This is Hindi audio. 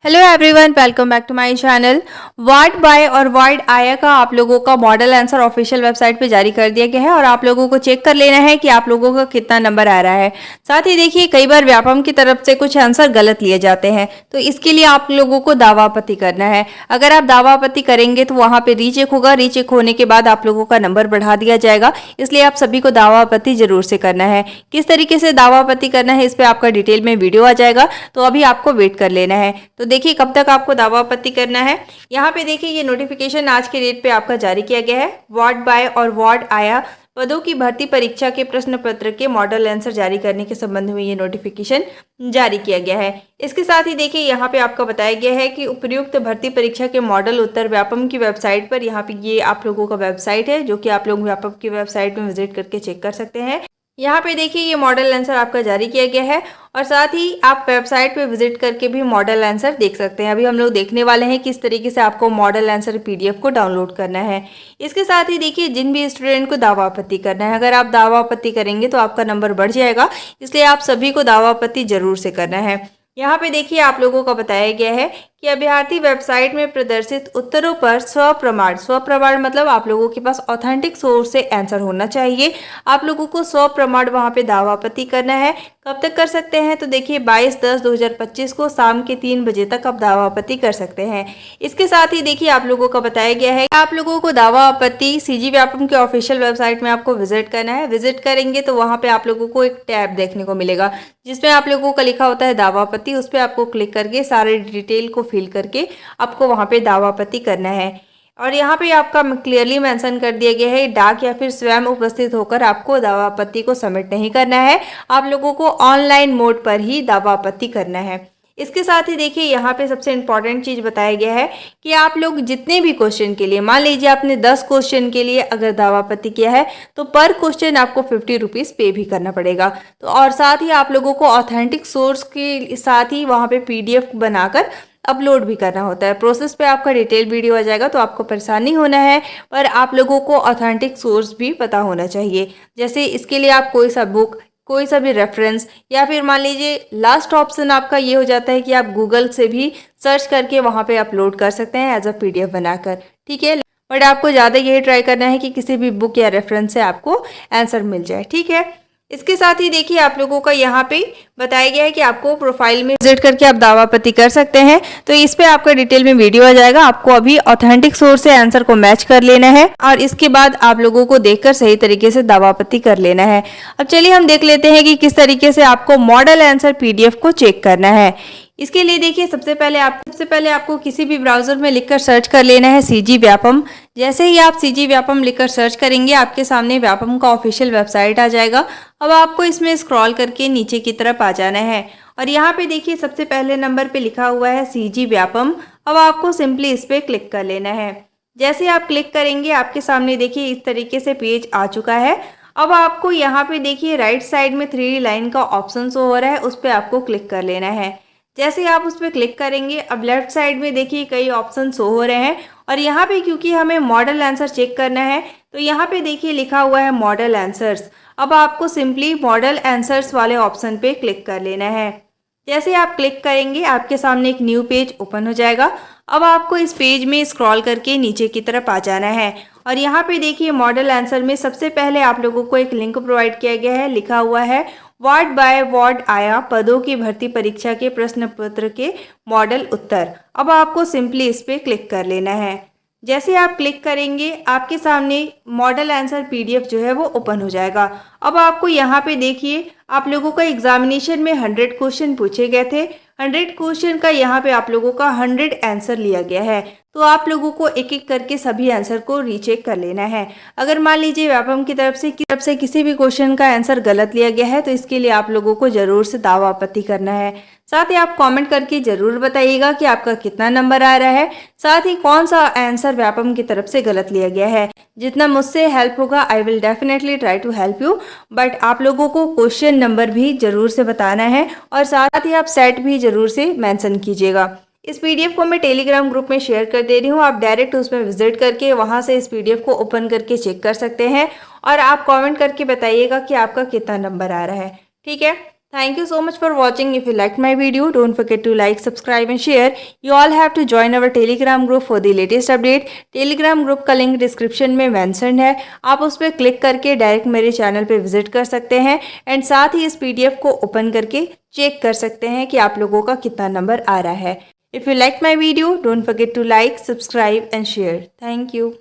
Hello everyone, welcome back to my channel. Ward boy और वार्ड आया का आप लोगों का मॉडल आंसर ऑफिशियल वेबसाइट पे जारी कर दिया गया है और आप लोगों को चेक कर लेना है कि आप लोगों का कितना नंबर आ रहा है। साथ ही देखिए, कई बार व्यापम की तरफ से कुछ आंसर गलत लिए जाते हैं, तो इसके लिए आप लोगों को दावा आपत्ति करना है। अगर आप दावा आपत्ति करेंगे तो वहाँ पे रीचेक होगा, रीचेक होने के बाद आप लोगों का नंबर बढ़ा दिया जाएगा। इसलिए आप सभी को दावा आपत्ति जरूर से करना है। किस तरीके से दावा आपत्ति करना है इस पर आपका डिटेल में वीडियो आ जाएगा, तो अभी आपको वेट कर लेना है। तो देखिए कब तक आपको दावा आपत्ति करना है। यहाँ पे देखिए, ये नोटिफिकेशन आज के डेट पे आपका जारी किया गया है। वार्ड बाय और वार्ड आया पदों की भर्ती परीक्षा के प्रश्न पत्र के मॉडल आंसर जारी करने के संबंध में ये नोटिफिकेशन जारी किया गया है। इसके साथ ही देखिए, यहाँ पे आपका बताया गया है कि उपयुक्त भर्ती परीक्षा के मॉडल उत्तर व्यापम की वेबसाइट पर, यहाँ पे ये आप लोगों का वेबसाइट है जो कि आप लोग व्यापम की वेबसाइट में विजिट करके चेक कर सकते हैं। यहाँ पे देखिए, ये मॉडल आंसर आपका जारी किया गया है और साथ ही आप वेबसाइट पे विजिट करके भी मॉडल आंसर देख सकते हैं। अभी हम लोग देखने वाले हैं किस तरीके से आपको मॉडल आंसर पीडीएफ को डाउनलोड करना है। इसके साथ ही देखिए, जिन भी स्टूडेंट को दावा आपत्ति करना है, अगर आप दावा आपत्ति करेंगे तो आपका नंबर बढ़ जाएगा, इसलिए आप सभी को दावा आपत्ति जरूर से करना है। यहाँ पे देखिए, आप लोगों को बताया गया है कि अभ्यर्थी वेबसाइट में प्रदर्शित उत्तरों पर स्वप्रमाण मतलब आप लोगों के पास ऑथेंटिक सोर्स से आंसर होना चाहिए। आप लोगों को स्वप्रमाण वहाँ पे दावा आपत्ति करना है। कब तक कर सकते हैं? तो देखिए 22/10/2025 को शाम के 3 बजे तक आप दावा आपत्ति कर सकते हैं। इसके साथ ही देखिए, आप लोगों को बताया गया है कि आप लोगों को दावा आपत्ति सीजी व्यापम के ऑफिशियल वेबसाइट में आपको विजिट करना है। विजिट करेंगे तो वहाँ पे आप लोगों को एक टैब देखने को मिलेगा जिसमें आप लोगों का लिखा होता है दावा आपत्ति। उस पर आपको क्लिक करके सारे डिटेल को फिल करके आपको वहाँ पे दावा आपत्ति करना है। और यहाँ पे आपका क्लियरली मेंशन कर दिया गया है, डाक या फिर स्वयं उपस्थित होकर आपको दावा आपत्ति को सबमिट नहीं करना है। आप लोगों को ऑनलाइन मोड पर ही दावा आपत्ति करना है। इसके साथ ही देखिए, यहाँ पे सबसे इम्पॉर्टेंट चीज़ बताया गया है कि आप लोग जितने भी क्वेश्चन के लिए, मान लीजिए आपने 10 क्वेश्चन के लिए अगर दावा आपत्ति किया है तो पर क्वेश्चन आपको 50 रुपीज़ पे भी करना पड़ेगा। तो और साथ ही आप लोगों को ऑथेंटिक सोर्स के साथ ही वहाँ पे पीडीएफ बनाकर अपलोड भी करना होता है। प्रोसेस पे आपका डिटेल वीडियो आ जाएगा, तो आपको परेशानी होना है, पर आप लोगों को ऑथेंटिक सोर्स भी पता होना चाहिए। जैसे इसके लिए आप कोई सा बुक, कोई सा भी रेफरेंस, या फिर मान लीजिए लास्ट ऑप्शन आपका ये हो जाता है कि आप गूगल से भी सर्च करके वहाँ पे अपलोड कर सकते हैं एज अ पीडीएफ बनाकर, ठीक है। बट आपको ज़्यादा यही ट्राई करना है कि किसी भी बुक या रेफरेंस से आपको आंसर मिल जाए, ठीक है। इसके साथ ही देखिए, आप लोगों का यहाँ पे बताया गया है कि आपको प्रोफाइल में विजिट करके आप दावा आपत्ति कर सकते हैं। तो इस पे आपका डिटेल में वीडियो आ जाएगा। आपको अभी ऑथेंटिक सोर्स से आंसर को मैच कर लेना है और इसके बाद आप लोगों को देखकर सही तरीके से दावा आपत्ति कर लेना है। अब चलिए हम देख लेते हैं कि किस तरीके से आपको मॉडल आंसर पीडीएफ को चेक करना है। इसके लिए देखिए, सबसे पहले आपको किसी भी ब्राउजर में लिखकर सर्च कर लेना है सीजी व्यापम। जैसे ही आप सीजी व्यापम लिखकर सर्च करेंगे, आपके सामने व्यापम का ऑफिशियल वेबसाइट आ जाएगा। अब आपको इसमें स्क्रॉल करके नीचे की तरफ आ जाना है और यहाँ पे देखिए, सबसे पहले नंबर पे लिखा हुआ है सीजी व्यापम। अब आपको सिंपली इस पर क्लिक कर लेना है। जैसे आप क्लिक करेंगे, आपके सामने देखिए इस तरीके से पेज आ चुका है। अब आपको यहाँ पे देखिए राइट साइड में 3D लाइन का ऑप्शन शो हो रहा है, उस पर आपको क्लिक कर लेना है। जैसे ही आप उस पर क्लिक करेंगे, अब लेफ्ट साइड में देखिए कई ऑप्शन शो हो रहे हैं और यहाँ पे क्योंकि हमें मॉडल आंसर चेक करना है, तो यहाँ पे देखिए लिखा हुआ है मॉडल आंसर्स। अब आपको सिंपली मॉडल आंसर्स वाले ऑप्शन पे क्लिक कर लेना है। जैसे आप क्लिक करेंगे, आपके सामने एक न्यू पेज ओपन हो जाएगा। अब आपको इस पेज में स्क्रॉल करके नीचे की तरफ आ जाना है और यहाँ पे देखिए मॉडल आंसर में सबसे पहले आप लोगों को एक लिंक प्रोवाइड किया गया है, लिखा हुआ है वार्ड बाय वार्ड आया पदों की भर्ती परीक्षा के प्रश्न पत्र के मॉडल उत्तर। अब आपको सिंपली इस पर क्लिक कर लेना है। जैसे आप क्लिक करेंगे, आपके सामने मॉडल आंसर पीडीएफ जो है वो ओपन हो जाएगा। अब आपको यहाँ पे देखिए, आप लोगों का एग्जामिनेशन में 100 क्वेश्चन पूछे गए थे। 100 क्वेश्चन का यहाँ पे आप लोगों का 100 आंसर लिया गया है। तो आप लोगों को एक एक करके सभी आंसर को रीचेक कर लेना है। अगर मान लीजिए व्यापम की तरफ से किसी भी क्वेश्चन का आंसर गलत लिया गया है, तो इसके लिए आप लोगों को जरूर से दावा आपत्ति करना है। साथ ही आप कमेंट करके जरूर बताइएगा कि आपका कितना नंबर आ रहा है, साथ ही कौन सा आंसर व्यापम की तरफ से गलत लिया गया है। जितना मुझसे हेल्प होगा, I will definitely try to help you. But आप लोगों को क्वेश्चन नंबर भी जरूर से बताना है और साथ ही आप सेट भी जरूर से मेंशन कीजिएगा। इस पीडीएफ को मैं टेलीग्राम ग्रुप में शेयर कर दे रही हूँ, आप डायरेक्ट उसमें विजिट करके वहाँ से इस पीडीएफ को ओपन करके चेक कर सकते हैं और आप कमेंट करके बताइएगा कि आपका कितना नंबर आ रहा है, ठीक है। Thank you so much for watching. If you liked my video, don't forget to like, subscribe and share. You all have to join our Telegram group for the latest update. Telegram group का लिंक डिस्क्रिप्शन में मेंशन है, आप उस पर क्लिक करके डायरेक्ट मेरे चैनल पे विजिट कर सकते हैं एंड साथ ही इस PDF को ओपन करके चेक कर सकते हैं कि आप लोगों का कितना नंबर आ रहा है. If you liked my video, don't forget to like, subscribe and share. Thank you.